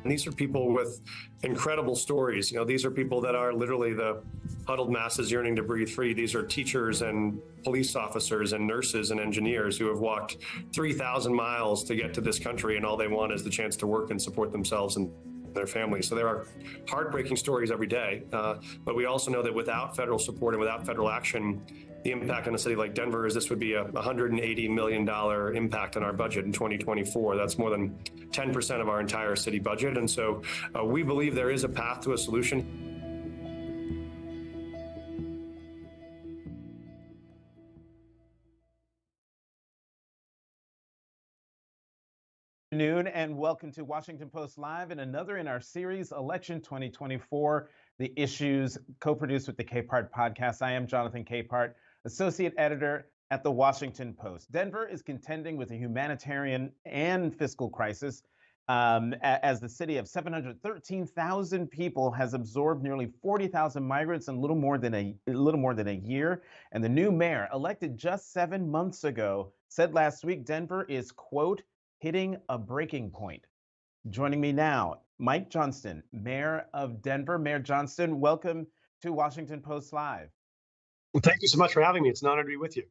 And these are people with incredible stories. These are people that are literally the huddled masses yearning to breathe free. These are teachers and police officers and nurses and engineers who have walked 3,000 miles to get to this country, and all they want is the chance to work and support themselves and their families. So there are heartbreaking stories every day. But we also know that without federal support and without federal action, the impact on a city like Denver is this would be a $180 million impact on our budget in 2024. That's more than 10% of our entire city budget. And so we believe there is a path to a solution. Good afternoon and welcome to Washington Post Live and another in our series, Election 2024, the issues co-produced with the Capehart podcast. I am Jonathan Capehart, associate editor at the Washington Post. Denver is contending with a humanitarian and fiscal crisis as the city of 713,000 people has absorbed nearly 40,000 migrants in a little more than a year. And the new mayor, elected just 7 months ago, said last week Denver is, quote, hitting a breaking point. Joining me now, Mike Johnston, mayor of Denver. Mayor Johnston, welcome to Washington Post Live. Well, thank you so much for having me. It's an honor to be with you.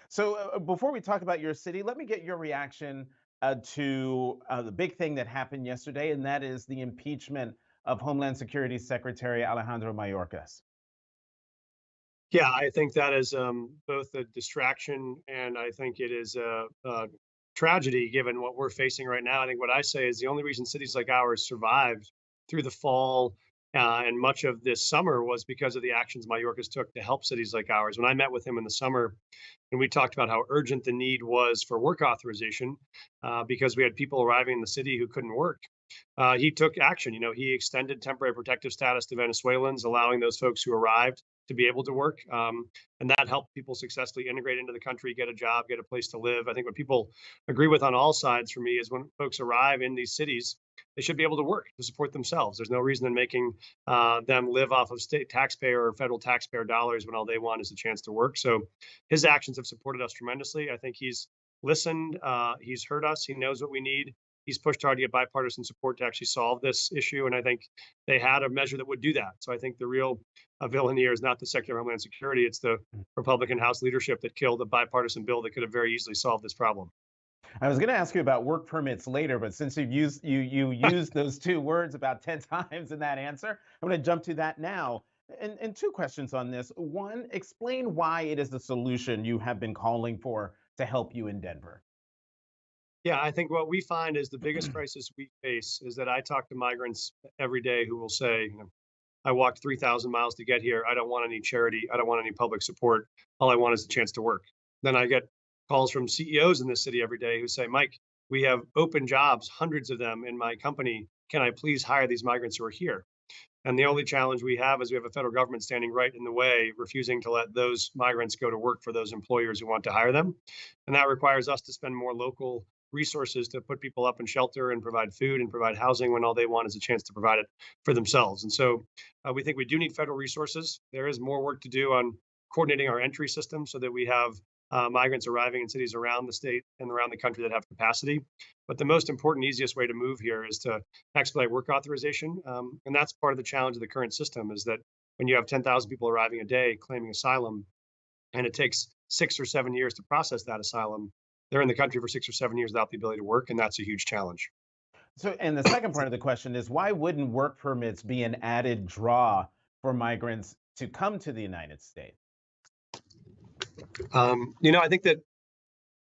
So before we talk about your city, let me get your reaction to the big thing that happened yesterday, and that is the impeachment of Homeland Security Secretary Alejandro Mayorkas. Yeah, I think that is both a distraction and I think it is a tragedy given what we're facing right now. I think what I say is the only reason cities like ours survived through the fall and much of this summer was because of the actions Mayorkas took to help cities like ours. When I met with him in the summer, and we talked about how urgent the need was for work authorization because we had people arriving in the city who couldn't work. He took action. He extended temporary protective status to Venezuelans, allowing those folks who arrived to be able to work. And that helped people successfully integrate into the country, get a job, get a place to live. I think what people agree with on all sides for me is when folks arrive in these cities, they should be able to work to support themselves. There's no reason in making them live off of state taxpayer or federal taxpayer dollars when all they want is a chance to work. So his actions have supported us tremendously. I think he's listened. He's heard us. He knows what we need. He's pushed hard to get bipartisan support to actually solve this issue. And I think they had a measure that would do that. So I think the real villain here is not the Secretary of Homeland Security. It's the Republican House leadership that killed a bipartisan bill that could have very easily solved this problem. I was going to ask you about work permits later, but since you used those two words about 10 times in that answer, I'm going to jump to that now. And two questions on this. One, explain why it is the solution you have been calling for to help you in Denver. Yeah, I think what we find is the biggest crisis we face is that I talk to migrants every day who will say, I walked 3,000 miles to get here. I don't want any charity. I don't want any public support. All I want is a chance to work. Then I get calls from CEOs in this city every day who say, Mike, we have open jobs, hundreds of them in my company. Can I please hire these migrants who are here? And the only challenge we have is we have a federal government standing right in the way, refusing to let those migrants go to work for those employers who want to hire them. And that requires us to spend more local resources to put people up in shelter and provide food and provide housing when all they want is a chance to provide it for themselves. And so we think we do need federal resources. There is more work to do on coordinating our entry system so that we have migrants arriving in cities around the state and around the country that have capacity. But the most important, easiest way to move here is to expedite work authorization. And that's part of the challenge of the current system is that when you have 10,000 people arriving a day claiming asylum, and it takes 6 or 7 years to process that asylum, they're in the country for 6 or 7 years without the ability to work, and that's a huge challenge. So, and the second part of the question is, why wouldn't work permits be an added draw for migrants to come to the United States? I think that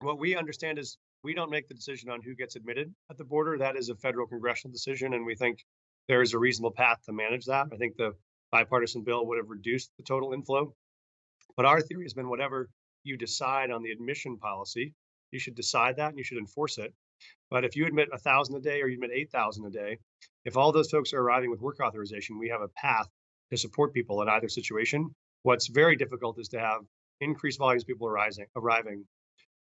what we understand is we don't make the decision on who gets admitted at the border. That is a federal congressional decision, and we think there is a reasonable path to manage that. I think the bipartisan bill would have reduced the total inflow. But our theory has been whatever you decide on the admission policy, you should decide that and you should enforce it. But if you admit 1,000 a day or you admit 8,000 a day, if all those folks are arriving with work authorization, we have a path to support people in either situation. What's very difficult is to have increased volumes of people arriving,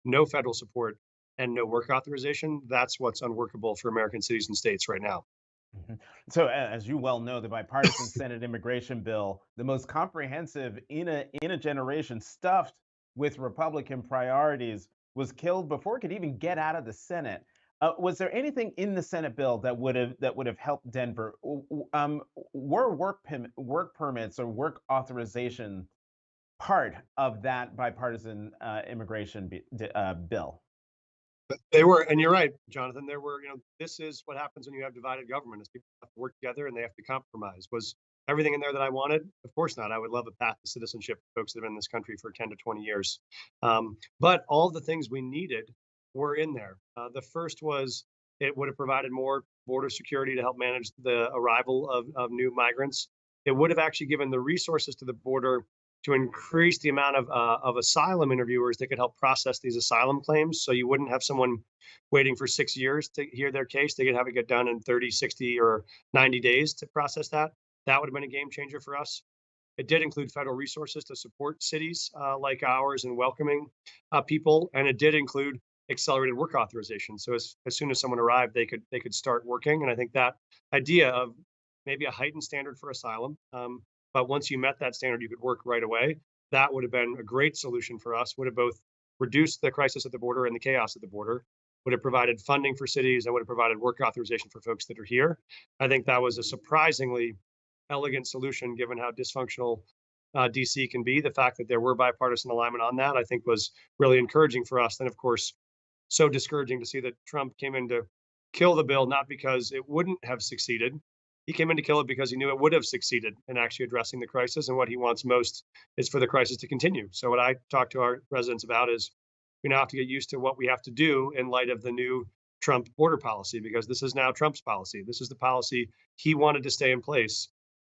no federal support, and no work authorization. That's what's unworkable for American cities and states right now. Mm-hmm. So, as you well know, the bipartisan Senate immigration bill, the most comprehensive in a generation, stuffed with Republican priorities, was killed before it could even get out of the Senate. Was there anything in the Senate bill that would have helped Denver? Were work permits or work authorization part of that bipartisan bill? They were, and you're right, Jonathan. There were, this is what happens when you have divided government: is people have to work together and they have to compromise. Was everything in there that I wanted? Of course not. I would love a path to citizenship for folks that have been in this country for 10 to 20 years. But all the things we needed were in there. The first was it would have provided more border security to help manage the arrival of new migrants. It would have actually given the resources to the border to increase the amount of asylum interviewers that could help process these asylum claims. So you wouldn't have someone waiting for 6 years to hear their case. They could have it get done in 30, 60, or 90 days to process that. That would have been a game changer for us. It did include federal resources to support cities like ours in welcoming people, and it did include accelerated work authorization. So as soon as someone arrived, they could start working. And I think that idea of maybe a heightened standard for asylum, but once you met that standard, you could work right away. That would have been a great solution for us. Would have both reduced the crisis at the border and the chaos at the border. Would have provided funding for cities and would have provided work authorization for folks that are here. I think that was a surprisingly elegant solution given how dysfunctional DC can be. The fact that there were bipartisan alignment on that, I think, was really encouraging for us. Then, of course, so discouraging to see that Trump came in to kill the bill, not because it wouldn't have succeeded. He came in to kill it because he knew it would have succeeded in actually addressing the crisis. And what he wants most is for the crisis to continue. So what I talk to our residents about is we now have to get used to what we have to do in light of the new Trump border policy, because this is now Trump's policy. This is the policy he wanted to stay in place.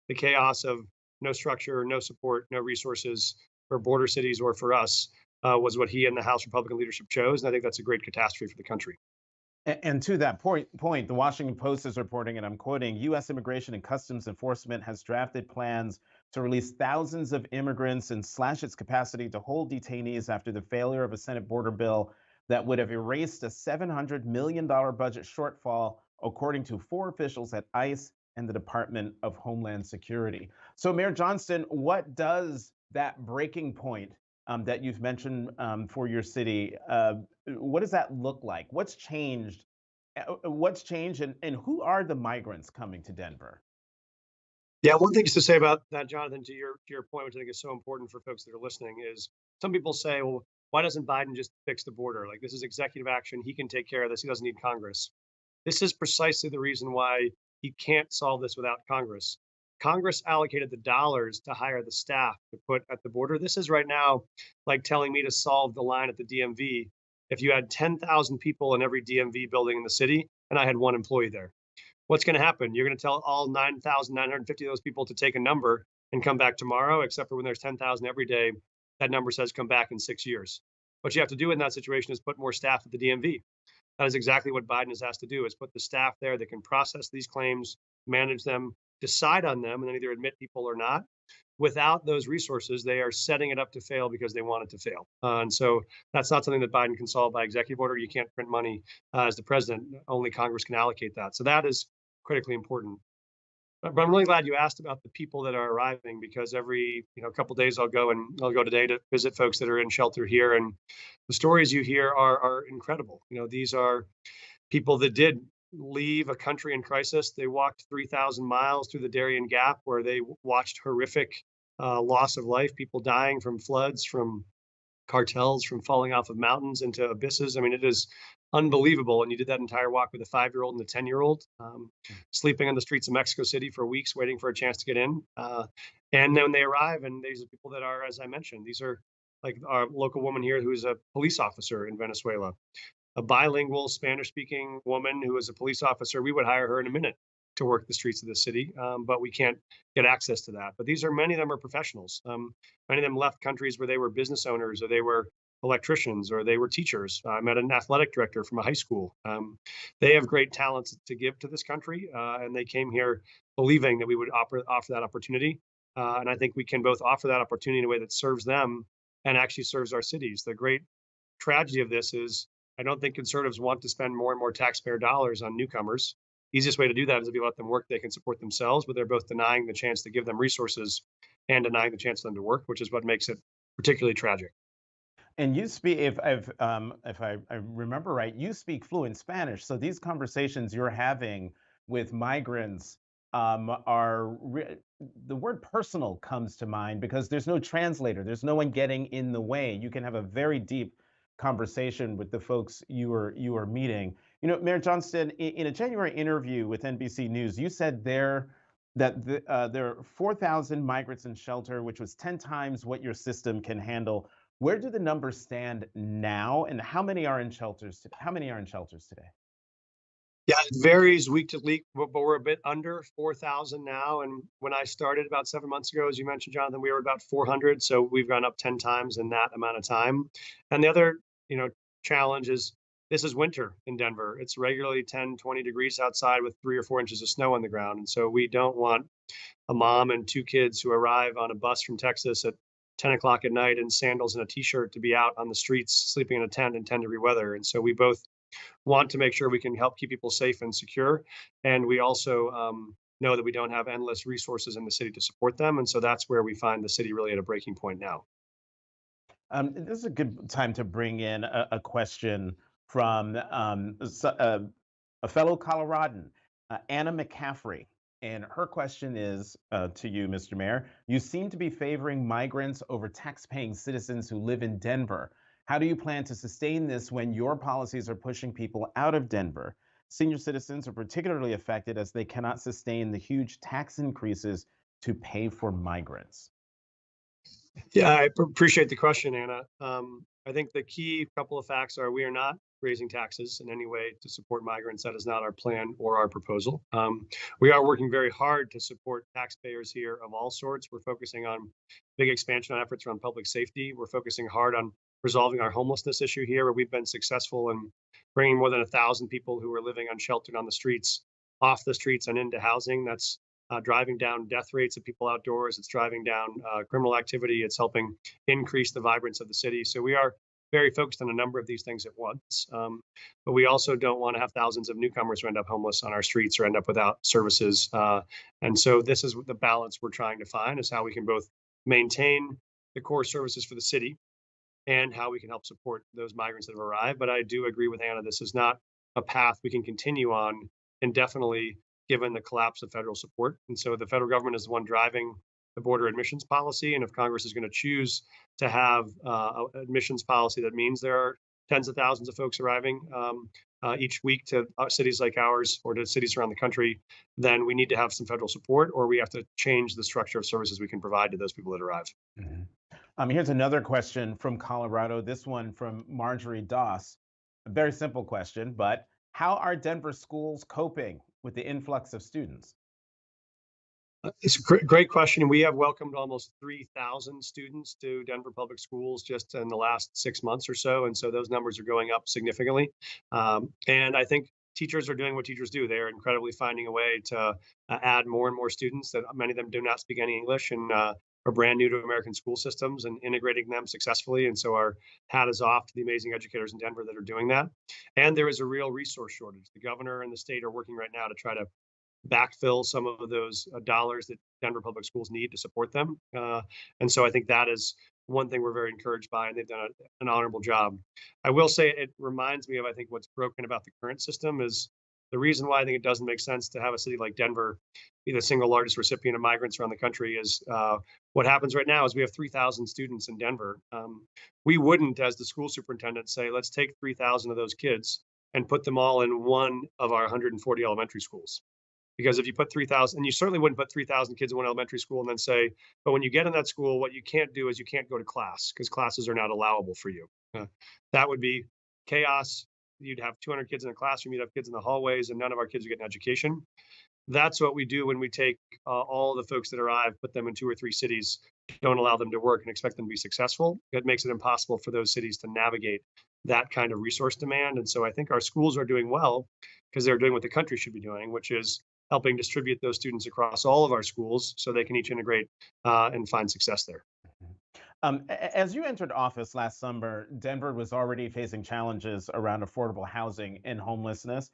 The chaos of no structure, no support, no resources for border cities or for us was what he and the House Republican leadership chose. And I think that's a great catastrophe for the country. And to that point, the Washington Post is reporting, and I'm quoting, U.S. Immigration and Customs Enforcement has drafted plans to release thousands of immigrants and slash its capacity to hold detainees after the failure of a Senate border bill that would have erased a $700 million budget shortfall, according to 4 officials at ICE and the Department of Homeland Security. So, Mayor Johnston, what does that breaking point that you've mentioned for your city, what does that look like? What's changed? And who are the migrants coming to Denver? Yeah, one thing just to say about that, Jonathan, to your point, which I think is so important for folks that are listening, is some people say, well, why doesn't Biden just fix the border? Like, this is executive action. He can take care of this. He doesn't need Congress. This is precisely the reason why he can't solve this without Congress. Congress allocated the dollars to hire the staff to put at the border. This is right now like telling me to solve the line at the DMV if you had 10,000 people in every DMV building in the city and I had one employee there. What's going to happen? You're going to tell all 9,950 of those people to take a number and come back tomorrow, except for when there's 10,000 every day, that number says come back in 6 years. What you have to do in that situation is put more staff at the DMV. That is exactly what Biden is asked to do, is put the staff there that can process these claims, manage them, decide on them, and then either admit people or not. Without those resources, they are setting it up to fail because they want it to fail. And so that's not something that Biden can solve by executive order. You can't print money as the president. Only Congress can allocate that. So that is critically important. But I'm really glad you asked about the people that are arriving, because every couple of days I'll go today to visit folks that are in shelter here, and the stories you hear are incredible. These are people that did leave a country in crisis. They walked 3,000 miles through the Darien Gap, where they watched horrific loss of life, people dying from floods, from cartels, from falling off of mountains into abysses. I mean, it is unbelievable. And you did that entire walk with a 5-year-old and a 10-year-old, sleeping on the streets of Mexico City for weeks, waiting for a chance to get in. And then they arrive, and these are people that are, as I mentioned, these are like our local woman here who is a police officer in Venezuela, a bilingual Spanish-speaking woman who is a police officer. We would hire her in a minute to work the streets of the city, but we can't get access to that. But many of them are professionals. Many of them left countries where they were business owners, or they were electricians, or they were teachers. I met an athletic director from a high school. They have great talents to give to this country, and they came here believing that we would offer that opportunity. And I think we can both offer that opportunity in a way that serves them and actually serves our cities. The great tragedy of this is I don't think conservatives want to spend more and more taxpayer dollars on newcomers. Easiest way to do that is if you let them work, they can support themselves, but they're both denying the chance to give them resources and denying the chance for them to work, which is what makes it particularly tragic. And you speak, if I remember right, you speak fluent Spanish. So these conversations you're having with migrants the word personal comes to mind because there's no translator, there's no one getting in the way. You can have a very deep conversation with the folks you are meeting. You know, Mayor Johnston, in a January interview with NBC News, you said there are 4,000 migrants in shelter, which was 10 times what your system can handle. Where do the numbers stand now, and how many are in shelters? How many are in shelters today? Yeah, it varies week to week, but we're a bit under 4,000 now. And when I started about 7 months ago, as you mentioned, Jonathan, we were about 400. So we've gone up 10 times in that amount of time. And the other, you know, challenge is this is winter in Denver. It's regularly 10, 20 degrees outside with 3 or 4 inches of snow on the ground. And so we don't want a mom and two kids who arrive on a bus from Texas at 10 o'clock at night in sandals and a t-shirt to be out on the streets sleeping in a tent in 10-degree weather. And so we both want to make sure we can help keep people safe and secure. And we also know that we don't have endless resources in the city to support them. And so that's where we find the city really at a breaking point now. This is a good time to bring in a question from a fellow Coloradan, Anna McCaffrey. And her question is to you, Mr. Mayor. You seem to be favoring migrants over tax-paying citizens who live in Denver. How do you plan to sustain this when your policies are pushing people out of Denver? Senior citizens are particularly affected as they cannot sustain the huge tax increases to pay for migrants. Yeah, I appreciate the question, Anna. I think the key couple of facts are we are not raising taxes in any way to support migrants. That is not our plan or our proposal. We are working very hard to support taxpayers here of all sorts. We're focusing on big expansion on efforts around public safety. We're focusing hard on resolving our homelessness issue here, where we've been successful in bringing more than 1,000 people who are living unsheltered on the streets off the streets and into housing. That's driving down death rates of people outdoors. It's driving down criminal activity. It's helping increase the vibrance of the city. So we are very focused on a number of these things at once. But we also don't want to have thousands of newcomers who end up homeless on our streets or end up without services. And so this is the balance we're trying to find, is how we can both maintain the core services for the city and how we can help support those migrants that have arrived. But I do agree with Anna, this is not a path we can continue on indefinitely given the collapse of federal support. And so the federal government is the one driving the border admissions policy. And if Congress is going to choose to have an admissions policy that means there are tens of thousands of folks arriving each week to cities like ours or to cities around the country, then we need to have some federal support, or we have to change the structure of services we can provide to those people that arrive. Mhm. Here's another question from Colorado, this one from Marjorie Doss. A very simple question, but how are Denver schools coping with the influx of students? It's a great question. We have welcomed almost 3,000 students to Denver Public Schools just in the last 6 months or so. And so those numbers are going up significantly. And I think teachers are doing what teachers do. They're incredibly finding a way to add more and more students that many of them do not speak any English and are brand new to American school systems and integrating them successfully. And so our hat is off to the amazing educators in Denver that are doing that. And there is a real resource shortage. The governor and the state are working right now to try to backfill some of those dollars that Denver Public Schools need to support them. And so I think that is one thing we're very encouraged by, and they've done an honorable job. I will say it reminds me of, I think, what's broken about the current system is the reason why I think it doesn't make sense to have a city like Denver be the single largest recipient of migrants around the country is what happens right now is we have 3,000 students in Denver. We wouldn't, as the school superintendent, say, let's take 3,000 of those kids and put them all in one of our 140 elementary schools. Because if you put 3,000, and you certainly wouldn't put 3,000 kids in one elementary school and then say, but when you get in that school, what you can't do is you can't go to class because classes are not allowable for you. That would be chaos. You'd have 200 kids in a classroom, you'd have kids in the hallways, and none of our kids would get an education. That's what we do when we take all the folks that arrive, put them in 2 or 3 cities, don't allow them to work and expect them to be successful. It makes it impossible for those cities to navigate that kind of resource demand. And so I think our schools are doing well because they're doing what the country should be doing, which is helping distribute those students across all of our schools so they can each integrate and find success there. As you entered office last summer, Denver was already facing challenges around affordable housing and homelessness.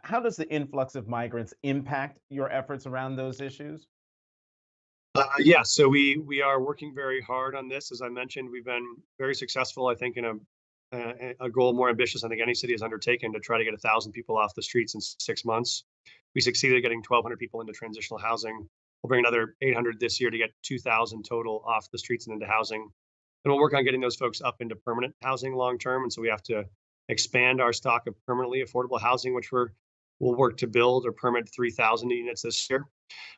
How does the influx of migrants impact your efforts around those issues? Yeah, so we are working very hard on this. As I mentioned, we've been very successful, I think, in a goal more ambitious I think any city has undertaken to try to get 1,000 people off the streets in 6 months. We succeeded getting 1,200 people into transitional housing. We'll bring another 800 this year to get 2,000 total off the streets and into housing. And we'll work on getting those folks up into permanent housing long term. And so we have to expand our stock of permanently affordable housing, which we'll work to build or permit 3,000 units this year.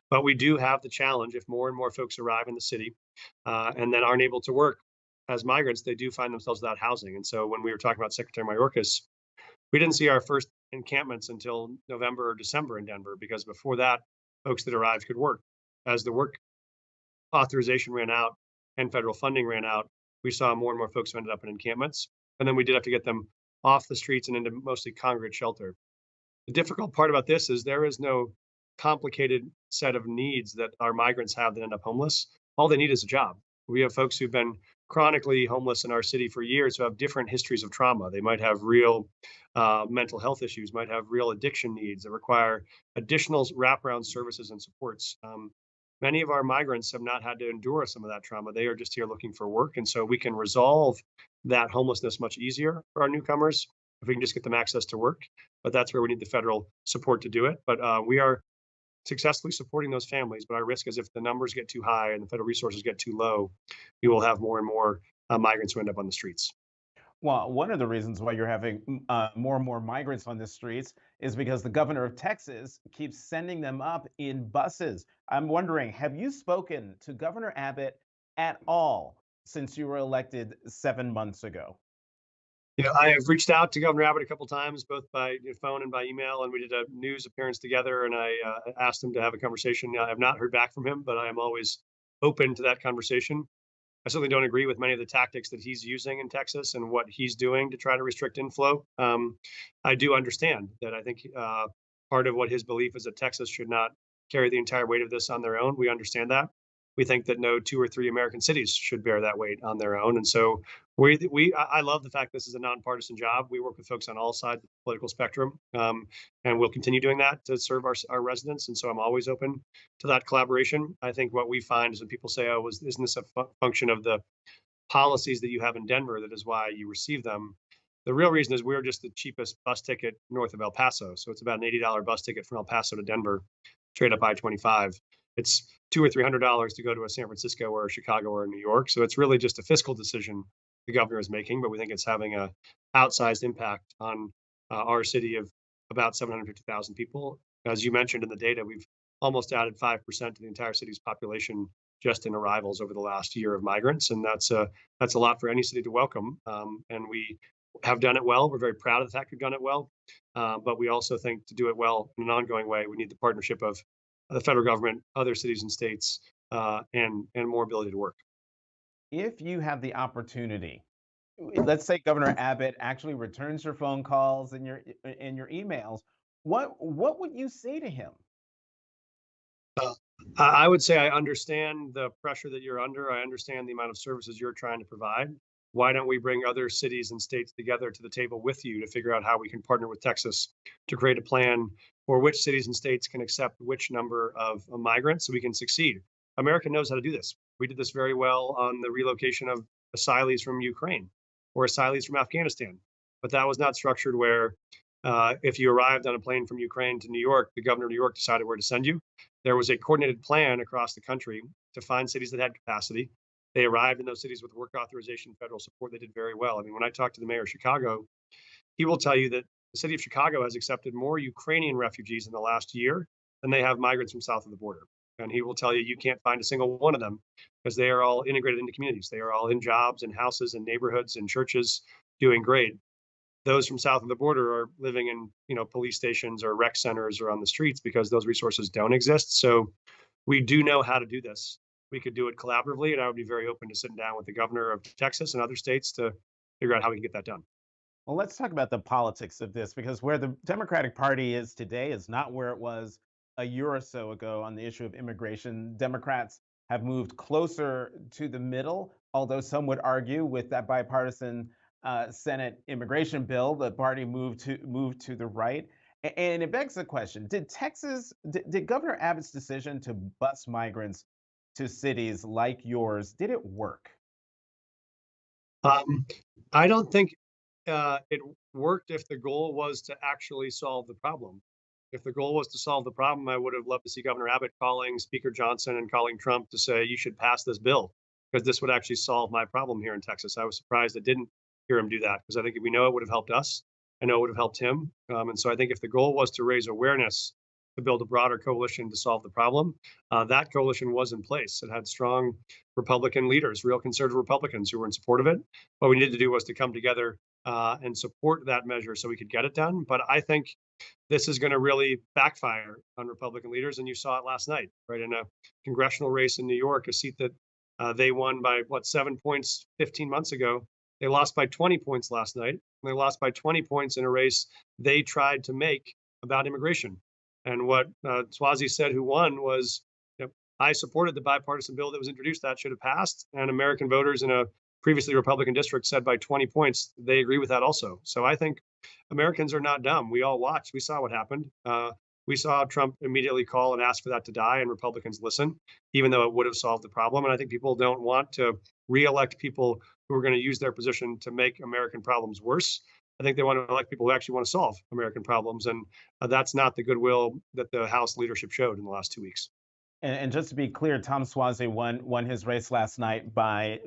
But we do have the challenge if more and more folks arrive in the city and then aren't able to work as migrants, they do find themselves without housing. And so when we were talking about Secretary Mayorkas, we didn't see our first encampments until November or December in Denver, because before that, folks that arrived could work. As the work authorization ran out and federal funding ran out, we saw more and more folks who ended up in encampments. And then we did have to get them off the streets and into mostly congregate shelter. The difficult part about this is there is no complicated set of needs that our migrants have that end up homeless. All they need is a job. We have folks who've been chronically homeless in our city for years who have different histories of trauma. They might have real mental health issues, might have real addiction needs that require additional wraparound services and supports. Many of our migrants have not had to endure some of that trauma. They are just here looking for work. And so we can resolve that homelessness much easier for our newcomers if we can just get them access to work. But that's where we need the federal support to do it. But we are successfully supporting those families. But our risk is if the numbers get too high and the federal resources get too low, we will have more and more migrants who end up on the streets. Well, one of the reasons why you're having more and more migrants on the streets is because the governor of Texas keeps sending them up in buses. I'm wondering, have you spoken to Governor Abbott at all since you were elected 7 months ago? I have reached out to Governor Abbott a couple times, both by phone and by email, and we did a news appearance together. And I asked him to have a conversation. I have not heard back from him, but I am always open to that conversation. I certainly don't agree with many of the tactics that he's using in Texas and what he's doing to try to restrict inflow. I do understand that. I think part of what his belief is that Texas should not carry the entire weight of this on their own. We understand that. We think that no two or three American cities should bear that weight on their own. And so I love the fact this is a nonpartisan job. We work with folks on all sides of the political spectrum, and we'll continue doing that to serve our residents. And so I'm always open to that collaboration. I think what we find is when people say, "Oh, isn't this a function of the policies that you have in Denver that is why you receive them?" The real reason is we're just the cheapest bus ticket north of El Paso. So it's about an $80 bus ticket from El Paso to Denver, straight up I-25. It's $200 or $300 to go to a San Francisco or a Chicago or a New York. So it's really just a fiscal decision the governor is making, but we think it's having a outsized impact on our city of about 750,000 people. As you mentioned in the data, we've almost added 5% to the entire city's population just in arrivals over the last year of migrants, and that's a lot for any city to welcome. And we have done it well. We're very proud of the fact we've done it well, but we also think to do it well in an ongoing way, we need the partnership of the federal government, other cities and states, and more ability to work. If you have the opportunity, let's say Governor Abbott actually returns your phone calls and your emails, what would you say to him? Uh, I would say I understand the pressure that you're under. I understand the amount of services you're trying to provide. Why don't we bring other cities and states together to the table with you to figure out how we can partner with Texas to create a plan for which cities and states can accept which number of migrants so we can succeed? America knows how to do this. We did this very well on the relocation of asylees from Ukraine or asylees from Afghanistan. But that was not structured where if you arrived on a plane from Ukraine to New York, the governor of New York decided where to send you. There was a coordinated plan across the country to find cities that had capacity. They arrived in those cities with work authorization, federal support. They did very well. I mean, when I talked to the mayor of Chicago, he will tell you that the city of Chicago has accepted more Ukrainian refugees in the last year than they have migrants from south of the border. And he will tell you can't find a single one of them because they are all integrated into communities. They are all in jobs and houses and neighborhoods and churches doing great. Those from south of the border are living in police stations or rec centers or on the streets because those resources don't exist. So we do know how to do this. We could do it collaboratively, and I would be very open to sitting down with the governor of Texas and other states to figure out how we can get that done. Well, let's talk about the politics of this because where the Democratic Party is today is not where it was a year or so ago on the issue of immigration. Democrats have moved closer to the middle, although some would argue with that bipartisan Senate immigration bill, the party moved to the right. And it begs the question: did Governor Abbott's decision to bus migrants to cities like yours, did it work? Um, I don't think it worked if the goal was to actually solve the problem. If the goal was to solve the problem, I would have loved to see Governor Abbott calling Speaker Johnson and calling Trump to say, you should pass this bill because this would actually solve my problem here in Texas. I was surprised I didn't hear him do that because I think we know it would have helped us. I know it would have helped him. And so I think if the goal was to raise awareness to build a broader coalition to solve the problem, that coalition was in place. It had strong Republican leaders, real conservative Republicans who were in support of it. What we needed to do was to come together and support that measure so we could get it done. But I think this is going to really backfire on Republican leaders. And you saw it last night, right? In a congressional race in New York, a seat that they won by 7 points 15 months ago. They lost by 20 points last night. And they lost by 20 points in a race they tried to make about immigration. And what Swazi said, who won, was, I supported the bipartisan bill that was introduced that should have passed. And American voters in a previously Republican district said by 20 points, they agree with that also. So I think Americans are not dumb. We all watched. We saw what happened. We saw Trump immediately call and ask for that to die, and Republicans listen, even though it would have solved the problem. And I think people don't want to reelect people who are going to use their position to make American problems worse. I think they want to elect people who actually want to solve American problems. And that's not the goodwill that the House leadership showed in the last 2 weeks. And just to be clear, Tom Suozzi won his race last night by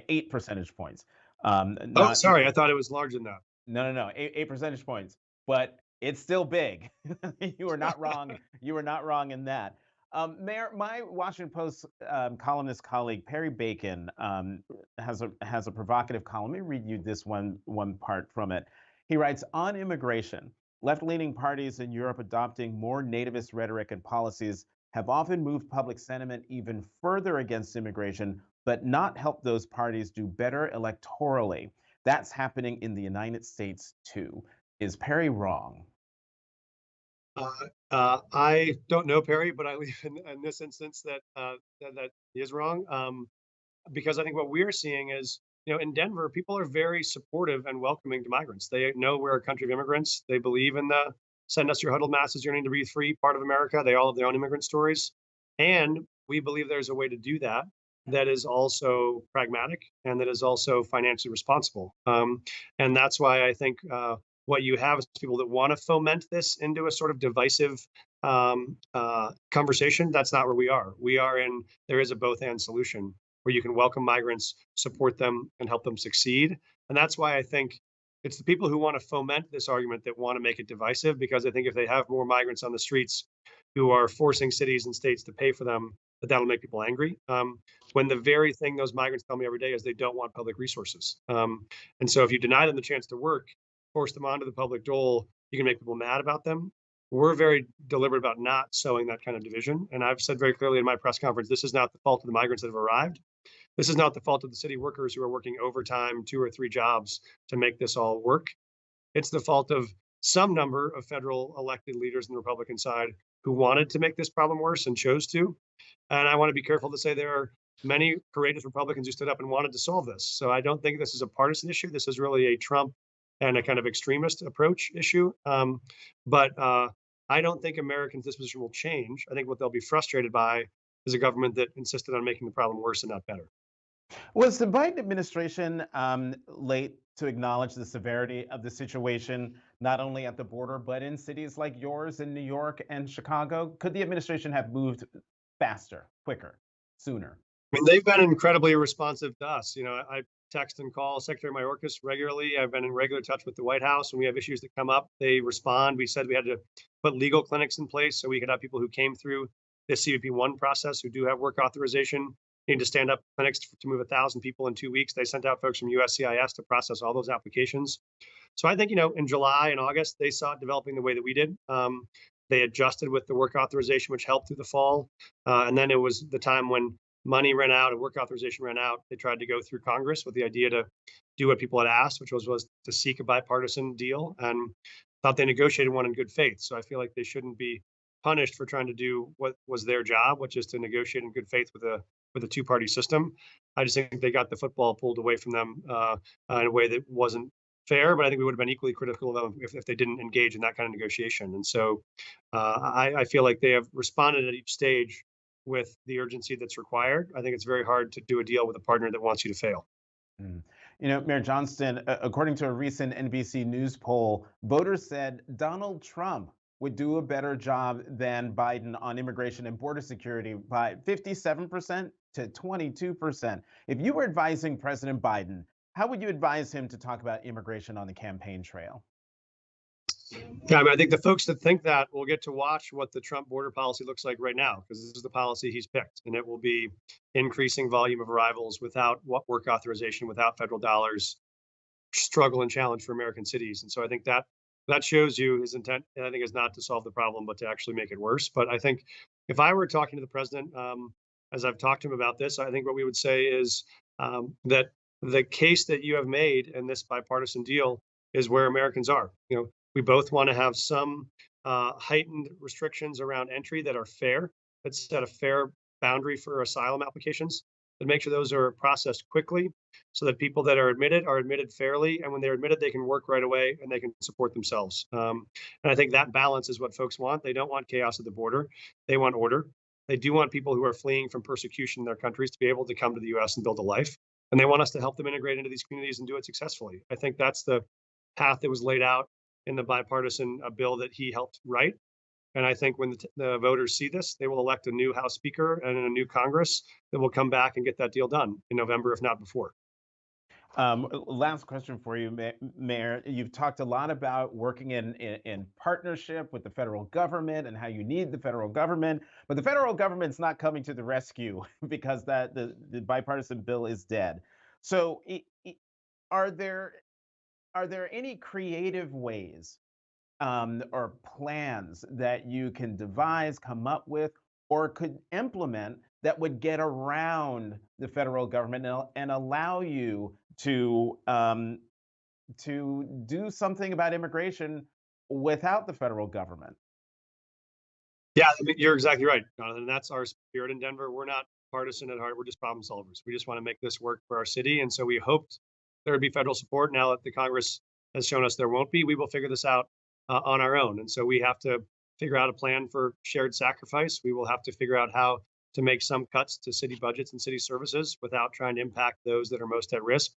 8 percentage points. Oh, sorry, I thought it was larger than that. No, 8 percentage points, but it's still big. You were not wrong. You were not wrong in that. Mayor, my Washington Post columnist colleague Perry Bacon has a provocative column. Let me read you this one part from it. He writes, on immigration, left-leaning parties in Europe adopting more nativist rhetoric and policies have often moved public sentiment even further against immigration, but not helped those parties do better electorally. That's happening in the United States too. Is Perry wrong? I don't know Perry, but I believe in this instance that he is wrong. Because I think what we're seeing is, in Denver, people are very supportive and welcoming to migrants. They know we're a country of immigrants. They believe in the send us your huddled masses yearning to breathe free part of America. They all have their own immigrant stories. And we believe there's a way to do that that is also pragmatic and that is also financially responsible. And that's why I think what you have is people that want to foment this into a sort of divisive conversation. That's not where we are. We are in, there is a both and solution where you can welcome migrants, support them, and help them succeed. And that's why I think it's the people who want to foment this argument that want to make it divisive, because I think if they have more migrants on the streets who are forcing cities and states to pay for them, that'll make people angry. When the very thing those migrants tell me every day is they don't want public resources. And so if you deny them the chance to work, force them onto the public dole, you can make people mad about them. We're very deliberate about not sowing that kind of division. And I've said very clearly in my press conference, this is not the fault of the migrants that have arrived. This is not the fault of the city workers who are working overtime, 2 or 3 jobs to make this all work. It's the fault of some number of federal elected leaders on the Republican side who wanted to make this problem worse and chose to. And I want to be careful to say there are many courageous Republicans who stood up and wanted to solve this. So I don't think this is a partisan issue. This is really a Trump and a kind of extremist approach issue. But I don't think Americans' disposition will change. I think what they'll be frustrated by is a government that insisted on making the problem worse and not better. Was the Biden administration late to acknowledge the severity of the situation, not only at the border, but in cities like yours in New York and Chicago? Could the administration have moved faster, quicker, sooner? I mean, they've been incredibly responsive to us. I text and call Secretary Mayorkas regularly. I've been in regular touch with the White House. When we have issues that come up, they respond. We said we had to put legal clinics in place so we could have people who came through the CBP1 process who do have work authorization need to stand up clinics to move 1,000 people in 2 weeks. They sent out folks from USCIS to process all those applications. So I think, in July and August, they saw it developing the way that we did. They adjusted with the work authorization, which helped through the fall. And then it was the time when money ran out and work authorization ran out. They tried to go through Congress with the idea to do what people had asked, which was to seek a bipartisan deal, and thought they negotiated one in good faith. So I feel like they shouldn't be punished for trying to do what was their job, which is to negotiate in good faith with a two-party system. I just think they got the football pulled away from them in a way that wasn't fair, but I think we would have been equally critical of them if they didn't engage in that kind of negotiation. And so I feel like they have responded at each stage with the urgency that's required, I think it's very hard to do a deal with a partner that wants you to fail. Mm. You know, Mayor Johnston, according to a recent NBC News poll, voters said Donald Trump would do a better job than Biden on immigration and border security by 57% to 22%. If you were advising President Biden, how would you advise him to talk about immigration on the campaign trail? Yeah, I mean, I think the folks that think that will get to watch what the Trump border policy looks like right now, because this is the policy he's picked, and it will be increasing volume of arrivals without what work authorization, without federal dollars, struggle and challenge for American cities. And so I think that shows you his intent. And I think is not to solve the problem, but to actually make it worse. But I think if I were talking to the president, as I've talked to him about this, I think what we would say is that the case that you have made in this bipartisan deal is where Americans are. We both want to have some heightened restrictions around entry that are fair, that set a fair boundary for asylum applications, and make sure those are processed quickly so that people that are admitted fairly. And when they're admitted, they can work right away and they can support themselves. And I think that balance is what folks want. They don't want chaos at the border. They want order. They do want people who are fleeing from persecution in their countries to be able to come to the US and build a life. And they want us to help them integrate into these communities and do it successfully. I think that's the path that was laid out in the bipartisan bill that he helped write. And I think when the voters see this, they will elect a new House Speaker and a new Congress that will come back and get that deal done in November, if not before. Last question for you, Mayor. You've talked a lot about working in partnership with the federal government and how you need the federal government, but the federal government's not coming to the rescue because the bipartisan bill is dead. So, are there any creative ways or plans that you can devise, come up with, or could implement that would get around the federal government and allow you to do something about immigration without the federal government? Yeah, I mean, you're exactly right, Jonathan. That's our spirit in Denver. We're not partisan at heart. We're just problem solvers. We just want to make this work for our city. And so we hoped there would be federal support. Now that the Congress has shown us there won't be, we will figure this out on our own. And so we have to figure out a plan for shared sacrifice. We will have to figure out how to make some cuts to city budgets and city services without trying to impact those that are most at risk.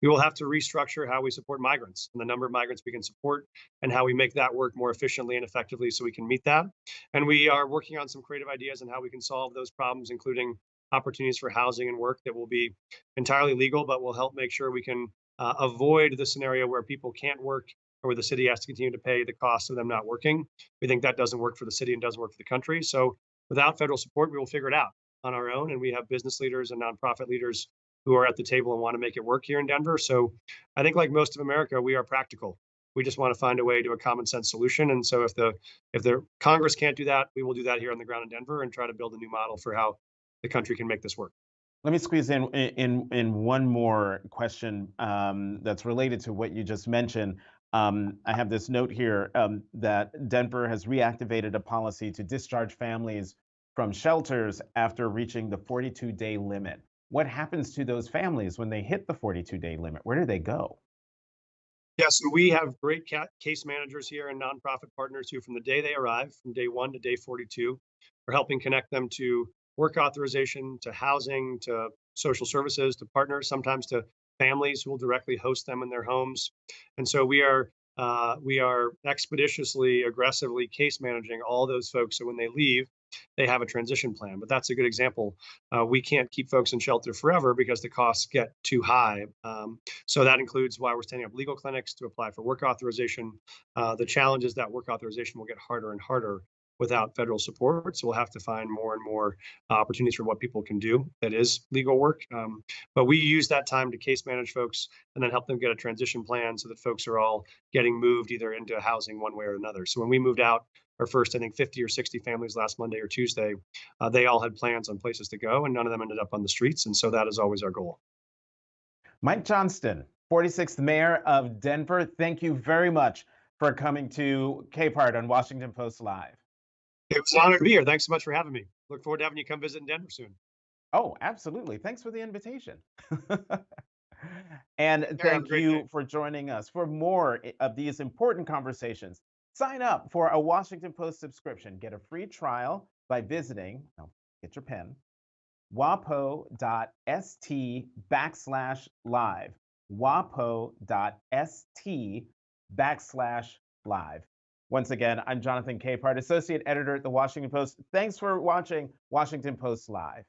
We will have to restructure how we support migrants and the number of migrants we can support and how we make that work more efficiently and effectively so we can meet that. And we are working on some creative ideas on how we can solve those problems, including opportunities for housing and work that will be entirely legal, but will help make sure we can avoid the scenario where people can't work or where the city has to continue to pay the cost of them not working. We think that doesn't work for the city and doesn't work for the country. So without federal support, we will figure it out on our own. And we have business leaders and nonprofit leaders who are at the table and want to make it work here in Denver. So I think, like most of America, we are practical. We just want to find a way to a common sense solution. And so if the Congress can't do that, we will do that here on the ground in Denver and try to build a new model for how the country can make this work. Let me squeeze in one more question that's related to what you just mentioned. I have this note here that Denver has reactivated a policy to discharge families from shelters after reaching the 42-day limit. What happens to those families when they hit the 42-day limit? Where do they go? Yeah, so we have great case managers here and nonprofit partners who, from the day they arrive, from day 1 to day 42, are helping connect them to work authorization, to housing, to social services, to partners, sometimes to families who will directly host them in their homes. And so we are expeditiously, aggressively case managing all those folks. So when they leave, they have a transition plan. But that's a good example. We can't keep folks in shelter forever because the costs get too high. So that includes why we're standing up legal clinics to apply for work authorization. The challenge is that work authorization will get harder and harder without federal support. So we'll have to find more and more opportunities for what people can do that is legal work. But we use that time to case manage folks and then help them get a transition plan so that folks are all getting moved either into housing one way or another. So when we moved out our first, I think, 50 or 60 families last Monday or Tuesday, they all had plans on places to go and none of them ended up on the streets. And so that is always our goal. Mike Johnston, 46th Mayor of Denver, thank you very much for coming to Capehart on Washington Post Live. It was an honor to be here. Thanks so much for having me. Look forward to having you come visit in Denver soon. Oh, absolutely. Thanks for the invitation. And Have a thank great you day. for joining us. For more of these important conversations, sign up for a Washington Post subscription. Get a free trial by visiting get your pen, wapo.st/live, wapo.st/live. Once again, I'm Jonathan Capehart, Associate Editor at The Washington Post. Thanks for watching Washington Post Live.